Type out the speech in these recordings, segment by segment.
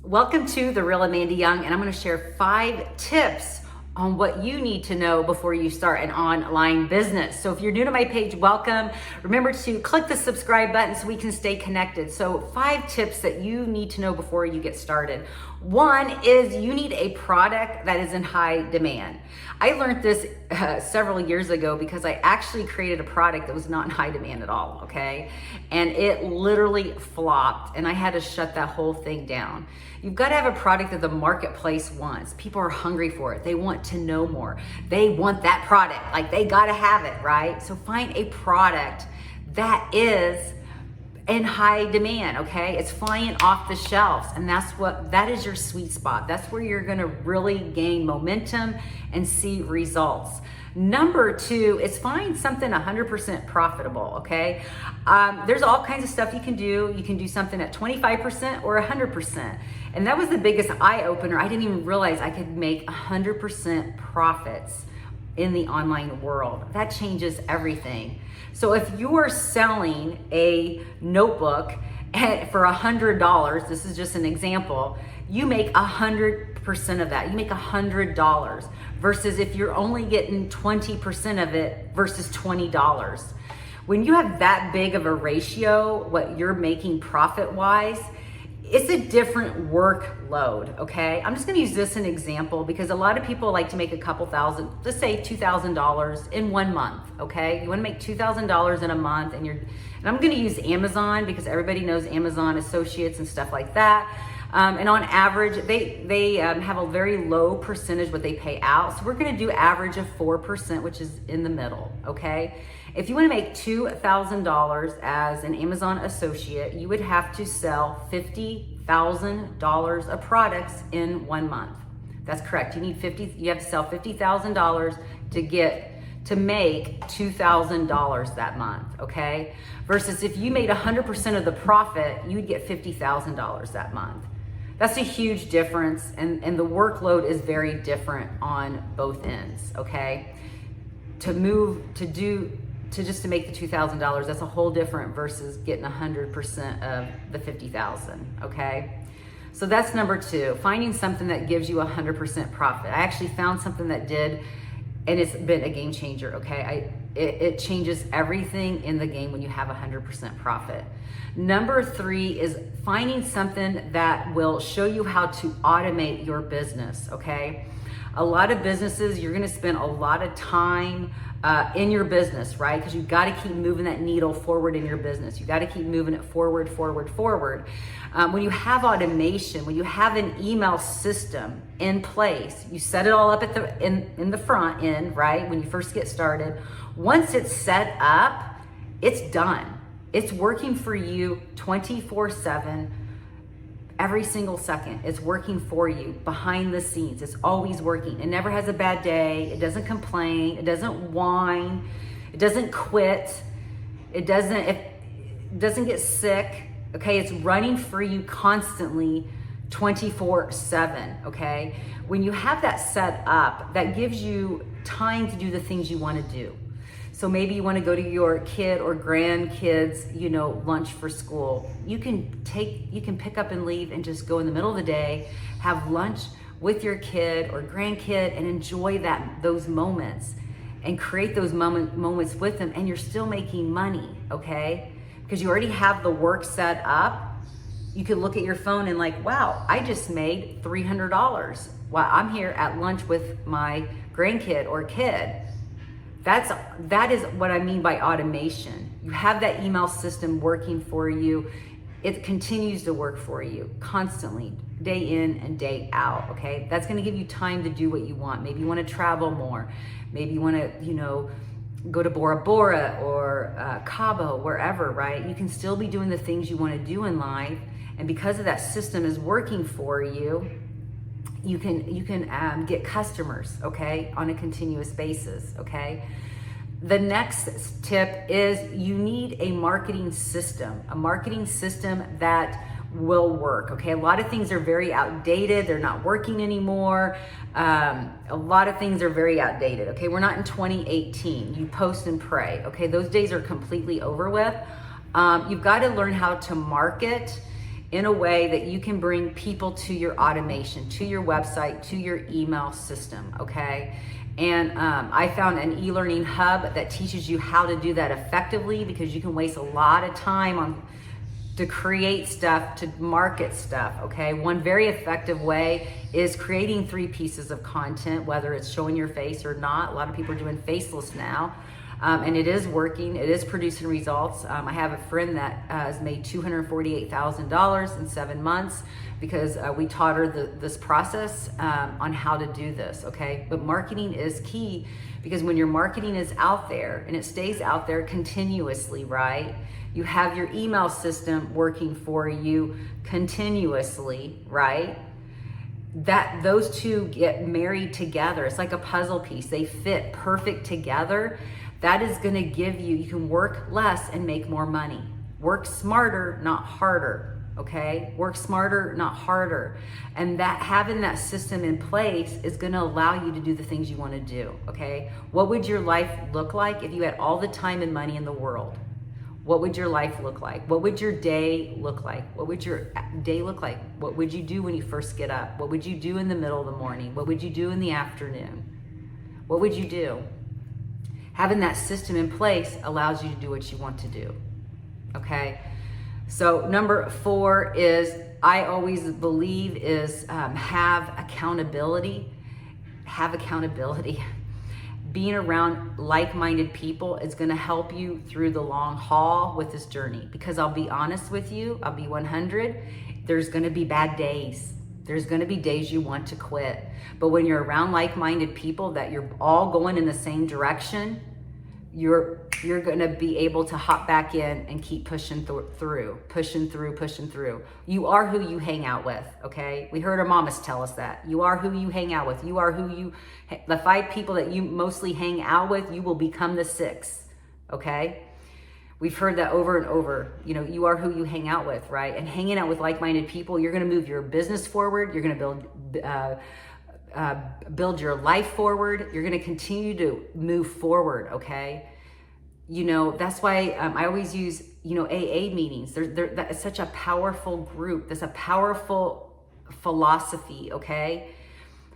Welcome to The Real Amanda Young, and I'm going to share 5 tips on what you need to know before you start an online business. So if you're new to my page, welcome. Remember to click the subscribe button so we can stay connected. So 5 tips that you need to know before you get started. 1 is you need a product that is in high demand. I learned this several years ago because I actually created a product that was not in high demand at all, okay? And it literally flopped, and I had to shut that whole thing down. You've got to have a product that the marketplace wants. People are hungry for it. They want to know more. They want that product. Like, they got to have it, right? So find a product that is in high demand, okay? It's flying off the shelves, and that is your sweet spot. That's where you're gonna really gain momentum and see results. Number 2 is find something 100% profitable, okay? There's all kinds of stuff you can do. You can do something at 25% or 100%. And that was the biggest eye opener. I didn't even realize I could make 100% profits in the online world. That changes everything. So if you are selling a notebook for $100, this is just an example, you make 100% of that. You make $100 versus if you're only getting 20% of it versus $20. When you have that big of a ratio, what you're making profit-wise, it's a different workload, okay? I'm just gonna use this as an example because a lot of people like to make a couple thousand, let's say $2,000 in 1 month, okay? You wanna make $2,000 in a month and I'm gonna use Amazon because everybody knows Amazon associates and stuff like that. And on average, they have a very low percentage what they pay out. So we're gonna do average of 4%, which is in the middle, okay? If you wanna make $2,000 as an Amazon associate, you would have to sell $50,000 of products in 1 month. That's correct. You have to sell $50,000 to make $2,000 that month, okay? Versus if you made 100% of the profit, you would get $50,000 that month. That's a huge difference, and the workload is very different on both ends, okay? To make the $2,000, that's a whole different versus getting 100% of the $50,000, okay? So that's number 2, finding something that gives you 100% profit. I actually found something that did, and it's been a game changer, okay? It changes everything in the game when you have 100% profit. Number 3 is finding something that will show you how to automate your business, okay? A lot of businesses, you're gonna spend a lot of time in your business, right? Because you've got to keep moving that needle forward in your business. You've got to keep moving it forward. When you have automation, when you have an email system in place, you set it all up in the front end, right? When you first get started. Once it's set up, it's done. It's working for you 24/7. Every single second, it's working for you behind the scenes. It's always working. It never has a bad day. It doesn't complain. It doesn't whine. It doesn't quit. It doesn't get sick. Okay, it's running for you constantly 24/7, okay? When you have that set up, that gives you time to do the things you want to do. So maybe you want to go to your kid or grandkids, lunch for school. You can pick up and leave and just go in the middle of the day, have lunch with your kid or grandkid and enjoy those moments and create those moments with them, and you're still making money, okay? Because you already have the work set up. You could look at your phone and like, wow, I just made $300 while I'm here at lunch with my grandkid or kid. That is what I mean by automation. You have that email system working for you. It continues to work for you constantly, day in and day out, okay? That's gonna give you time to do what you want. Maybe you wanna travel more. Maybe you wanna, go to Bora Bora or Cabo, wherever, right? You can still be doing the things you wanna do in life. And because of that system is working for you, you can get customers, okay, on a continuous basis, okay? The next tip is you need a marketing system that will work, okay? A lot of things are very outdated. They're not working anymore. A lot of things are very outdated, okay? We're not in 2018. You post and pray, okay? Those days are completely over with. You've got to learn how to market in a way that you can bring people to your automation, to your website, to your email system, okay? And I found an e-learning hub that teaches you how to do that effectively, because you can waste a lot of time to create stuff, to market stuff, okay? One very effective way is creating 3 pieces of content, whether it's showing your face or not. A lot of people are doing faceless now, and it is working, it is producing results. I have a friend that has made $248,000 in 7 months because we taught her this process on how to do this, okay? But marketing is key, because when your marketing is out there and it stays out there continuously, right? You have your email system working for you continuously, right? That those two get married together. It's like a puzzle piece. They fit perfect together. That is going to give you can work less and make more money. Work smarter, not harder. Okay? Work smarter, not harder. And that having that system in place is going to allow you to do the things you want to do. Okay? What would your life look like if you had all the time and money in the world? What would your life look like? What would your day look like? What would your day look like? What would you do when you first get up? What would you do in the middle of the morning? What would you do in the afternoon? What would you do? Having that system in place allows you to do what you want to do. Okay? So number 4 is, I always believe, is have accountability. Have accountability. Being around like-minded people is going to help you through the long haul with this journey, because I'll be honest with you, I'll be 100, there's going to be bad days. There's going to be days you want to quit. But when you're around like-minded people that you're all going in the same direction, you're going to be able to hop back in and keep pushing through. You are who you hang out with, okay? We heard our mamas tell us that. You are who you hang out with. You are the 5 people that you mostly hang out with, you will become the 6, okay? We've heard that over and over. You know, you are who you hang out with, right? And hanging out with like-minded people, you're going to move your business forward. You're going to build your life forward. You're going to continue to move forward, okay? You know, that's why I always use, AA meetings. That's such a powerful group. That's a powerful philosophy, okay?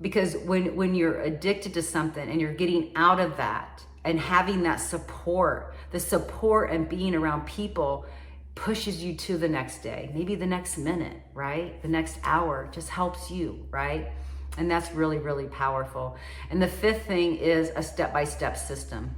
Because when you're addicted to something and you're getting out of that and having that support, the support and being around people pushes you to the next day, maybe the next minute, right? The next hour just helps you, right? And that's really, really powerful. And the 5th thing is a step-by-step system.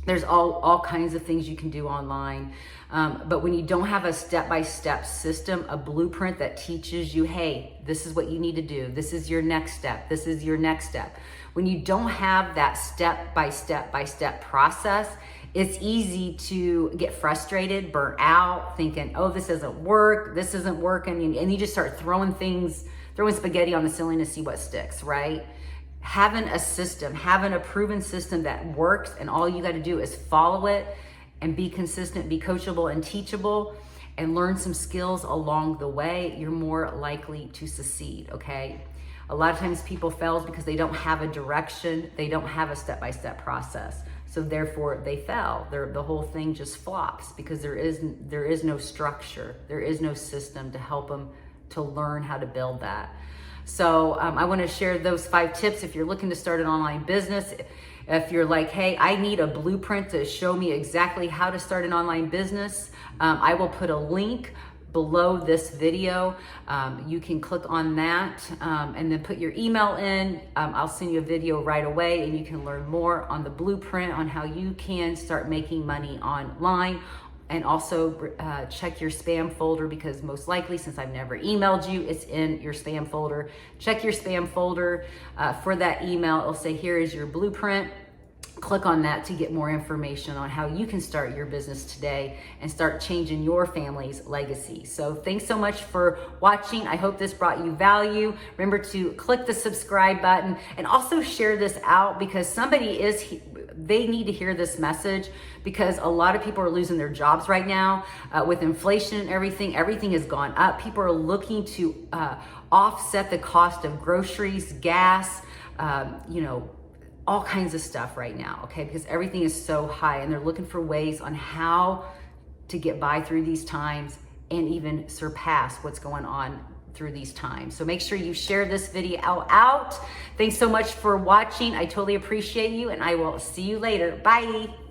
There's all kinds of things you can do online. But when you don't have a step-by-step system, a blueprint that teaches you, hey, this is what you need to do. This is your next step. This is your next step. When you don't have that step-by-step process, it's easy to get frustrated, burnt out, thinking, oh, this doesn't work. This isn't working. And you just start throwing spaghetti on the ceiling to see what sticks, right? Having a system, having a proven system that works, and all you got to do is follow it and be consistent, be coachable and teachable, and learn some skills along the way, you're more likely to succeed, okay? A lot of times people fail because they don't have a direction, they don't have a step-by-step process. So therefore they fail. The whole thing just flops because there is no structure, there is no system to help them to learn how to build that. So I want to share those 5 tips if you're looking to start an online business. If you're like, hey, I need a blueprint to show me exactly how to start an online business, I will put a link below this video. You can click on that and then put your email in. I'll send you a video right away, and you can learn more on the blueprint on how you can start making money online. And also check your spam folder, because most likely, since I've never emailed you, it's in your spam folder. Check your spam folder for that email. It'll say, here is your blueprint. Click on that to get more information on how you can start your business today and start changing your family's legacy. So thanks so much for watching. I hope this brought you value. Remember to click the subscribe button and also share this out, because they need to hear this message, because a lot of people are losing their jobs right now with inflation and everything. Everything has gone up. People are looking to offset the cost of groceries, gas, all kinds of stuff right now, okay? Because everything is so high, and they're looking for ways on how to get by through these times and even surpass what's going on through these times. So make sure you share this video out. Thanks so much for watching. I totally appreciate you, and I will see you later. Bye.